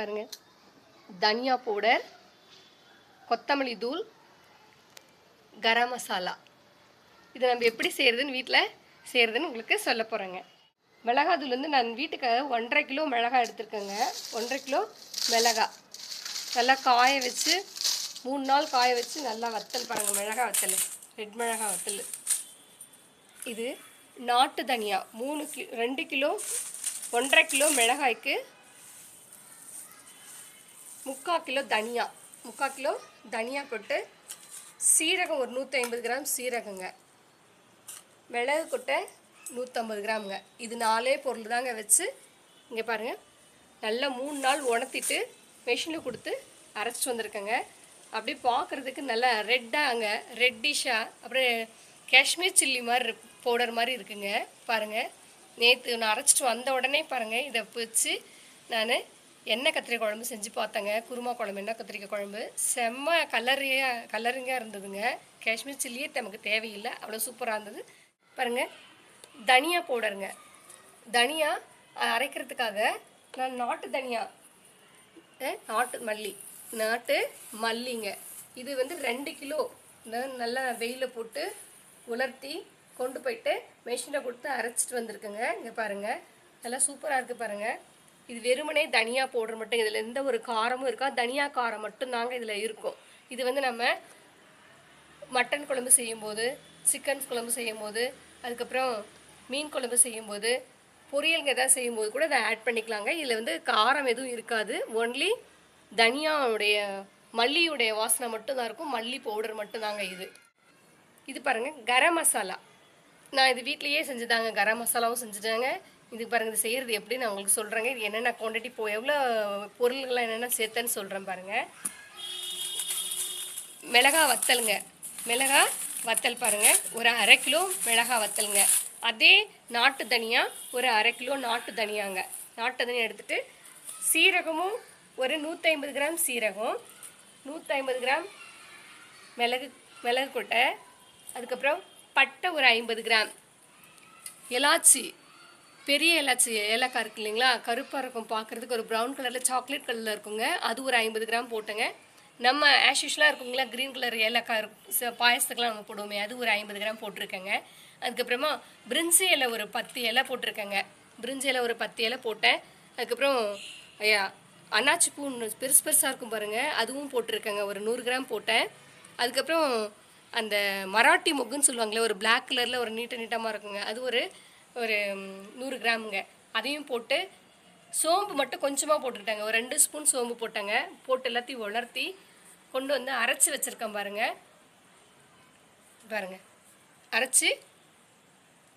பாருங்கள், தனியா பவுடர், கொத்தமல்லி தூள், கரம் மசாலா. இதை நம்ம எப்படி செய்கிறதுன்னு வீட்டில் செய்கிறதுன்னு உங்களுக்கு சொல்ல போகிறேங்க. மிளகாத்தூள் வந்து நான் வீட்டுக்கு 1.5 கிலோ மிளகாய் எடுத்துருக்கேங்க. 1.5 கிலோ மிளகாய் நல்லா காய வச்சு 3 நாள் காய வச்சு நல்லா வத்தல் பாருங்கள், மிளகாய் வத்தல், ரெட் மிளகாய் வத்தல். இது நாட்டு தனியா 2 கிலோ 1.5 கிலோ மிளகாய்க்கு 3/4 கிலோ தனியா, 3/4 கிலோ தனியா போட்டு, சீரகம் ஒரு 150 கிராம் சீரகங்க, மிளகு கொட்டை 150 கிராமுங்க. இது 4 பொருள் தாங்க வச்சு இங்கே பாருங்கள் நல்லா 3 நாள் உணர்த்திட்டு மெஷினில் கொடுத்து அரைச்சிட்டு வந்திருக்கேங்க. அப்படி பார்க்குறதுக்கு நல்லா ரெட்டாங்க, ரெட்டிஷாக, அப்புறம் காஷ்மீர் சில்லி மாதிரி பவுடர் மாதிரி இருக்குங்க. பாருங்கள், நேற்று நான் அரைச்சிட்டு வந்த உடனே பாருங்கள் இதை வச்சு நான் எண்ணெய் கத்திரிக்காய் குழம்பு செஞ்சு பார்த்தேங்க. குருமா குழம்பு, எண்ணெய் கத்திரிக்காய் குழம்பு செம்ம கலரிங்காக இருந்ததுங்க. காஷ்மீர் சில்லியே நமக்கு தேவையில்லை, அவ்வளோ சூப்பராக இருந்தது. பாருங்கள், தனியா பவுடருங்க. தனியா அரைக்கிறதுக்காக நான் நாட்டு தனியா, நாட்டு மல்லிங்க. இது வந்து 2 கிலோ நல்லா வெயிலில் போட்டு உலர்த்தி கொண்டு போயிட்டு மெஷினில் கொடுத்து அரைச்சிட்டு வந்திருக்குங்க. இங்கே பாருங்கள், நல்லா சூப்பராக இருக்குது பாருங்கள். இது வெறுமனே தனியா பவுடர் மட்டும், இதில் எந்த ஒரு காரமும் இருக்கா, தனியா காரம் மட்டும் தாங்க இதில் இருக்கும். இது வந்து நம்ம மட்டன் குழம்பு செய்யும்போது, சிக்கன் குழம்பு செய்யும்போது, அதுக்கப்புறம் மீன் குழம்பு செய்யும்போது, பொரியல்ங்க எதாவது செய்யும்போது கூட இதை ஆட் பண்ணிக்கலாங்க. இதில் வந்து காரம் எதுவும் இருக்காது, ஒன்லி தனியாவுடைய மல்லியுடைய வாசனை மட்டும்தான் இருக்கும், மல்லி பவுடர் மட்டும்தாங்க இது. இது பாருங்கள், கரம் மசாலா. நான் இது வீட்லேயே செஞ்சுதாங்க, கரம் மசாலாவும் செஞ்சுட்டாங்க. இது பாருங்கள், இது செய்கிறது எப்படி நான் உங்களுக்கு சொல்கிறேங்க. இது என்னென்ன குவான்டிட்டி எவ்வளோ பொருள்கள்லாம் என்னென்ன சேர்த்தேன்னு சொல்கிறேன் பாருங்கள். மிளகாய் வத்தலுங்க, மிளகாய் வத்தல் பாருங்கள், ஒரு 1/2 கிலோ மிளகாய் வத்தலுங்க. அதே நாட்டு தனியா ஒரு 1/2 கிலோ நாட்டு தனியாங்க. நாட்டு தனியா எடுத்துகிட்டு, சீரகமும் ஒரு 150 கிராம் சீரகம், 150 கிராம் மிளகு கொட்டை, அதுக்கப்புறம் பட்டை ஒரு 50 கிராம், எலாச்சி, பெரிய எலாச்சி, ஏலக்காய் இருக்கு இல்லைங்களா, கருப்பாக இருக்கும் பார்க்குறதுக்கு, ஒரு ப்ரௌன் கலரில் சாக்லேட் கலரில் இருக்குங்க, அது ஒரு 50 கிராம் போட்டுங்க. நம்ம ஆஷ்யூஷலாக இருக்குங்களா க்ரீன் கலர் ஏலக்காய் பாயசத்துக்கெலாம் நம்ம போடுவோமே, அது ஒரு 50 கிராம் போட்டிருக்கேங்க. அதுக்கப்புறமா பிரிஞ்சி இலை ஒரு 10 இலை போட்டிருக்கேங்க. பிரிஞ்சி இலை ஒரு 10 இலை போட்டேன். அதுக்கப்புறம் அன்னாச்சி பூ பெருசு பெருசாக இருக்கும் பாருங்கள், அதுவும் போட்டிருக்கேங்க, ஒரு 100 கிராம் போட்டேன். அதுக்கப்புறம் அந்த மராட்டி மொக்குன்னு சொல்லுவாங்களே, ஒரு பிளாக் கலரில் ஒரு நீட்டமாக இருக்குங்க, அது ஒரு 100 கிராமுங்க. அதையும் போட்டு, சோம்பு மட்டும் கொஞ்சமாக போட்டுக்கிட்டாங்க, ஒரு 2 ஸ்பூன் சோம்பு போட்டாங்க. போட்டு எல்லாத்தையும் உலர்த்தி கொண்டு வந்து அரைச்சி வச்சுருக்கேன் பாருங்கள். அரைச்சி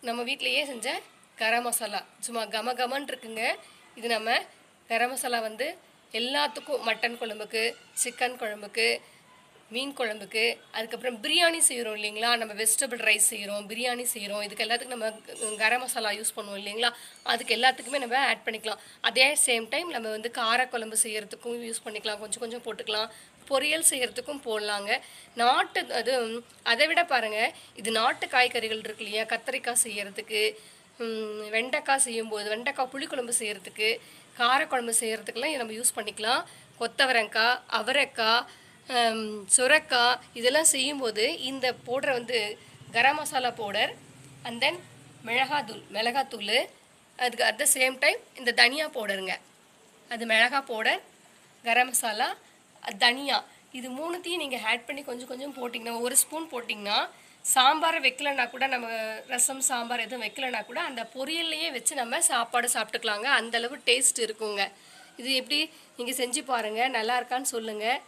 நம்ம வீட்டிலையே செஞ்ச கரம் மசாலா, சும்மா கமன்னு இருக்குங்க. இது நம்ம கரம் மசாலா வந்து எல்லாத்துக்கும், மட்டன் குழம்புக்கு, சிக்கன் குழம்புக்கு, மீன் குழம்புக்கு, அதுக்கப்புறம் பிரியாணி செய்கிறோம் இல்லைங்களா, நம்ம வெஜிடபிள் ரைஸ் செய்கிறோம், பிரியாணி செய்கிறோம், இதுக்கு எல்லாத்துக்கும் நம்ம கரம் மசாலா யூஸ் பண்ணுவோம் இல்லைங்களா, அதுக்கு எல்லாத்துக்குமே நம்ம ஆட் பண்ணிக்கலாம். அதே சேம் டைம் நம்ம வந்து காரக்குழம்பு செய்கிறதுக்கும் யூஸ் பண்ணிக்கலாம், கொஞ்சம் கொஞ்சம் போட்டுக்கலாம், பொரியல் செய்கிறதுக்கும் போடலாங்க. அதை விட பாருங்கள், இது நாட்டு காய்கறிகள் இருக்கு இல்லையா, கத்திரிக்காய் செய்கிறதுக்கு, வெண்டைக்காய் செய்யும்போது, வெண்டைக்காய் புளிக்குழம்பு செய்கிறதுக்கு, காரக்குழம்பு செய்கிறதுக்கெல்லாம் நம்ம யூஸ் பண்ணிக்கலாம். கொத்தவரங்காய், அவரைக்காய், சுரக்காய் இதெல்லாம் செய்யும்போது இந்த பவுடரை வந்து garam masala powder, and then மிளகாத்தூள், அதுக்கு அட் த சேம் டைம் இந்த தனியா பவுடருங்க, அது மிளகாய் பவுடர், கரம் மசாலா, தனியா, இது 3த்தையும் நீங்கள் ஆட் பண்ணி கொஞ்சம் கொஞ்சம் போட்டிங்கன்னா, 1 ஸ்பூன் போட்டிங்கன்னா, சாம்பாரை வைக்கலன்னா கூட, நம்ம ரசம் சாம்பார் எதுவும் வைக்கலன்னா கூட அந்த பொரியல்லையே வச்சு நம்ம சாப்பாடு சாப்பிட்டுக்கலாங்க. அந்தளவு டேஸ்ட் இருக்குங்க. இது எப்படி நீங்கள் செஞ்சு பாருங்கள், நல்லா இருக்கான்னு சொல்லுங்கள்,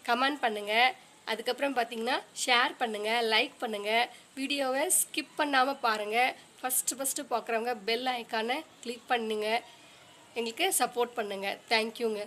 கமெண்ட் பண்ணுங்கள். அதுக்கப்புறம் பார்த்தீங்கன்னா ஷேர் பண்ணுங்கள், லைக் பண்ணுங்கள், வீடியோவை ஸ்கிப் பண்ணாமல் பாருங்கள். ஃபஸ்ட்டு பார்க்குறவங்க பெல் ஐக்கானை கிளிக் பண்ணுங்கள், எங்களுக்கு சப்போர்ட் பண்ணுங்கள். தேங்க்யூங்க.